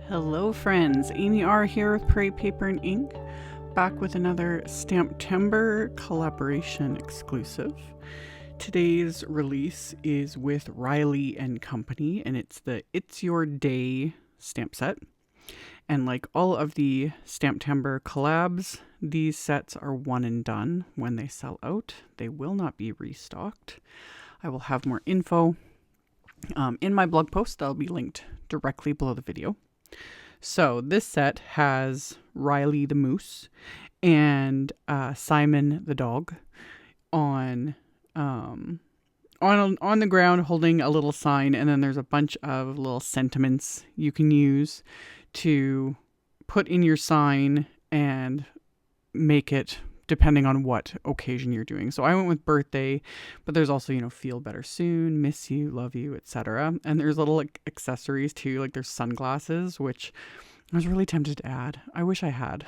Hello friends, AmyR here with Prairie Paper and Ink, back with another STAMPtember collaboration exclusive. Today's release is with Riley and Company, and it's the It's Your Day stamp set. And like all of the STAMPtember collabs, these sets are one and done when they sell out. They will not be restocked. I will have more info in my blog post that'll be linked directly below the video. So this set has Riley the moose and Simon the dog on the ground holding a little sign, and then there's a bunch of little sentiments you can use to put in your sign and make it depending on what occasion you're doing. So I went with birthday, but there's also, feel better soon, miss you, love you, etc. And there's little accessories too, like there's sunglasses, which I was really tempted to add. I wish I had.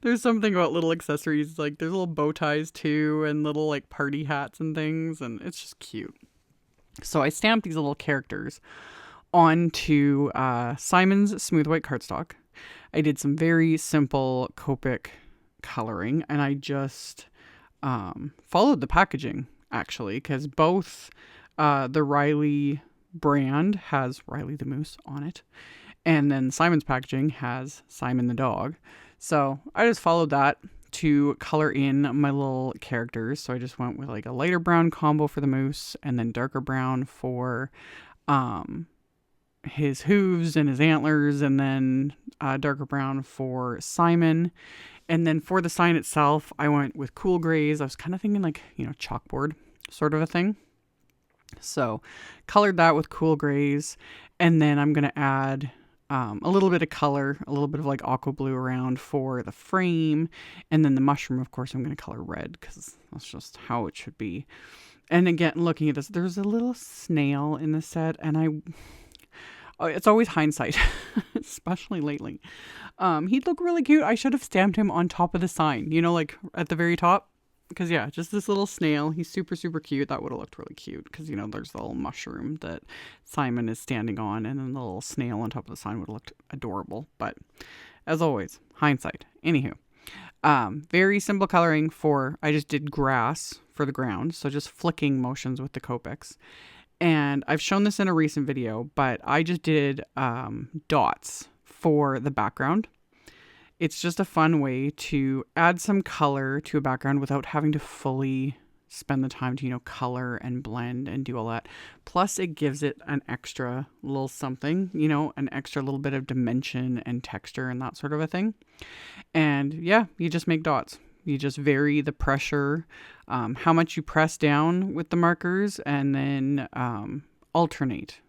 There's something about little accessories, like there's little bow ties too, and little like party hats and things, and it's just cute. So I stamped these little characters onto Simon's smooth white cardstock. I did some very simple Copic coloring, and I just followed the packaging, actually, because both the Riley brand has Riley the moose on it, and then Simon's packaging has Simon the dog. So I just followed that to color in my little characters. So I just went with like a lighter brown combo for the moose, and then darker brown for his hooves and his antlers, and then darker brown for Simon. And then for the sign itself, I went with cool grays. I was kind of thinking like, chalkboard sort of a thing. So colored that with cool grays. And then I'm going to add a little bit of color, a little bit of like aqua blue around for the frame. And then the mushroom, of course, I'm going to color red because that's just how it should be. And again, looking at this, there's a little snail in the set, and it's always hindsight, especially lately. He'd look really cute. I should have stamped him on top of the sign, like at the very top. Because yeah, just this little snail. He's super, super cute. That would have looked really cute. Because, there's the little mushroom that Simon is standing on. And then the little snail on top of the sign would have looked adorable. But as always, hindsight. Anywho, very simple coloring I just did grass for the ground. So just flicking motions with the Copics. And I've shown this in a recent video, but I just did dots for the background. It's just a fun way to add some color to a background without having to fully spend the time to, color and blend and do all that. Plus, it gives it an extra little something, an extra little bit of dimension and texture and that sort of a thing. And yeah, you just make dots. You just vary the pressure, how much you press down with the markers, and then alternate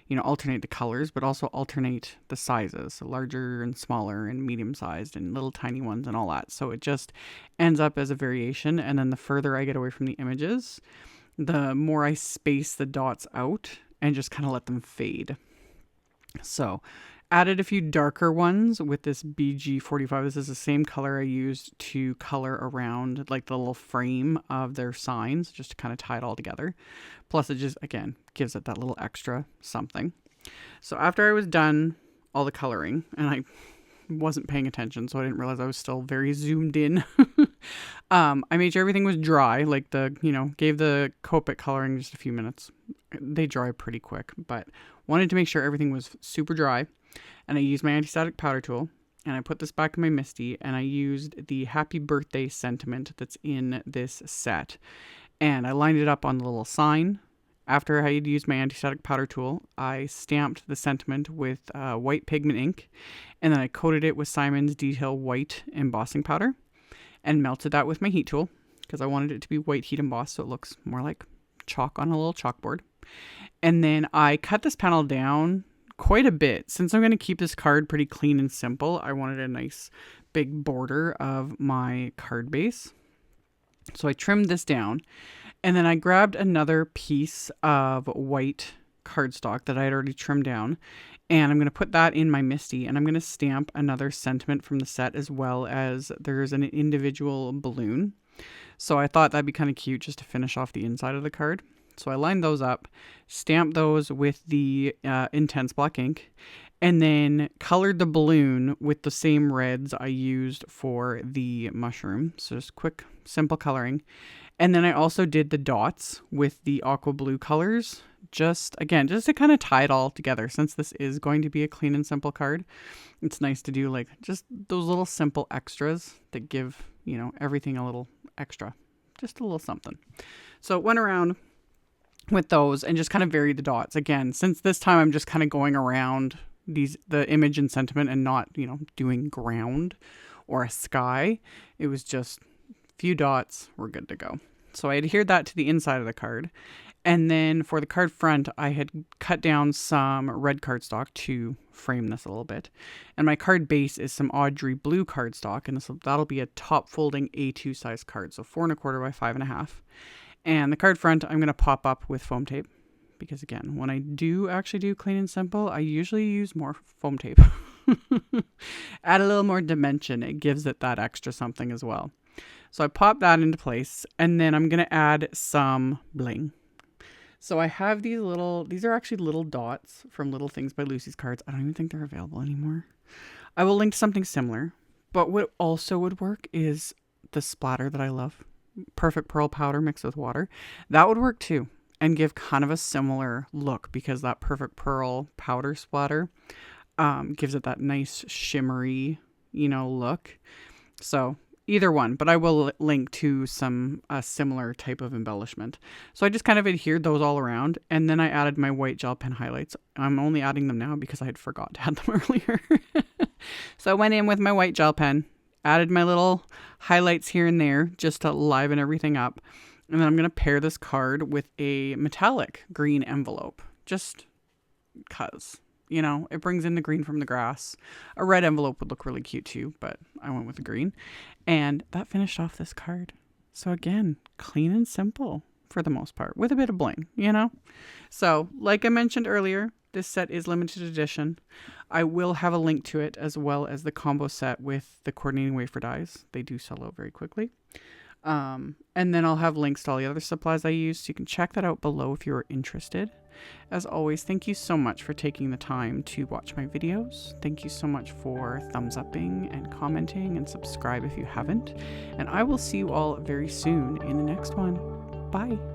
the colors, but also alternate the sizes, so larger and smaller and medium-sized and little tiny ones and all that. So it just ends up as a variation. And then the further I get away from the images, the more I space the dots out and just kind of let them fade. So added a few darker ones with this BG45. This is the same color I used to color around like the little frame of their signs, just to kind of tie it all together. Plus it just, again, gives it that little extra something. So after I was done all the coloring, and I wasn't paying attention, so I didn't realize I was still very zoomed in. I made sure everything was dry, like gave the Copic coloring just a few minutes. They dry pretty quick, but wanted to make sure everything was super dry. And I used my anti-static powder tool, and I put this back in my MISTI, and I used the happy birthday sentiment that's in this set. And I lined it up on the little sign. After I had used my anti-static powder tool, I stamped the sentiment with white pigment ink, and then I coated it with Simon's Detail White embossing powder and melted that with my heat tool because I wanted it to be white heat embossed so it looks more like chalk on a little chalkboard. And then I cut this panel down quite a bit. Since I'm going to keep this card pretty clean and simple, I wanted a nice big border of my card base. So I trimmed this down, and then I grabbed another piece of white cardstock that I had already trimmed down, and I'm going to put that in my MISTI, and I'm going to stamp another sentiment from the set, as well as there's an individual balloon. So I thought that'd be kind of cute just to finish off the inside of the card. So I lined those up, stamped those with the intense black ink, and then colored the balloon with the same reds I used for the mushroom. So just quick, simple coloring. And then I also did the dots with the aqua blue colors, just to kind of tie it all together. Since this is going to be a clean and simple card, it's nice to do like just those little simple extras that give, you know, everything a little extra, just a little something. So it went around with those and just kind of varied the dots. Again, since this time I'm just kind of going around the image and sentiment and not, you know, doing ground or a sky. It was just a few dots, we're good to go. So I adhered that to the inside of the card. And then for the card front, I had cut down some red cardstock to frame this a little bit. And my card base is some AUDREY blue cardstock, and that'll be a top folding A2 size card, so 4 1/4 by 5 1/2. And the card front, I'm going to pop up with foam tape. Because again, when I do actually do clean and simple, I usually use more foam tape. Add a little more dimension. It gives it that extra something as well. So I pop that into place, and then I'm going to add some bling. So I have these are actually little dots from Little Things by Lucy's cards. I don't even think they're available anymore. I will link to something similar. But what also would work is the splatter that I love. Perfect Pearl powder mixed with water. That would work too. And give kind of a similar look, because that Perfect Pearl powder splatter gives it that nice shimmery, you know, look. So either one, but I will link to some similar type of embellishment. So I just kind of adhered those all around, and then I added my white gel pen highlights. I'm only adding them now because I had forgot to add them earlier. So I went in with my white gel pen, added my little highlights here and there just to liven everything up. And then I'm going to pair this card with a metallic green envelope, just because, you know, it brings in the green from the grass. A red envelope would look really cute too, but I went with the green. And that finished off this card. So again, clean and simple for the most part, with a bit of bling, you know? So like I mentioned earlier, this set is limited edition. I will have a link to it, as well as the combo set with the coordinating wafer dies. They do sell out very quickly. And then I'll have links to all the other supplies I use, so you can check that out below if you're interested. As always, thank you so much for taking the time to watch my videos. Thank you so much for thumbs upping and commenting, and subscribe if you haven't. And I will see you all very soon in the next one. Bye.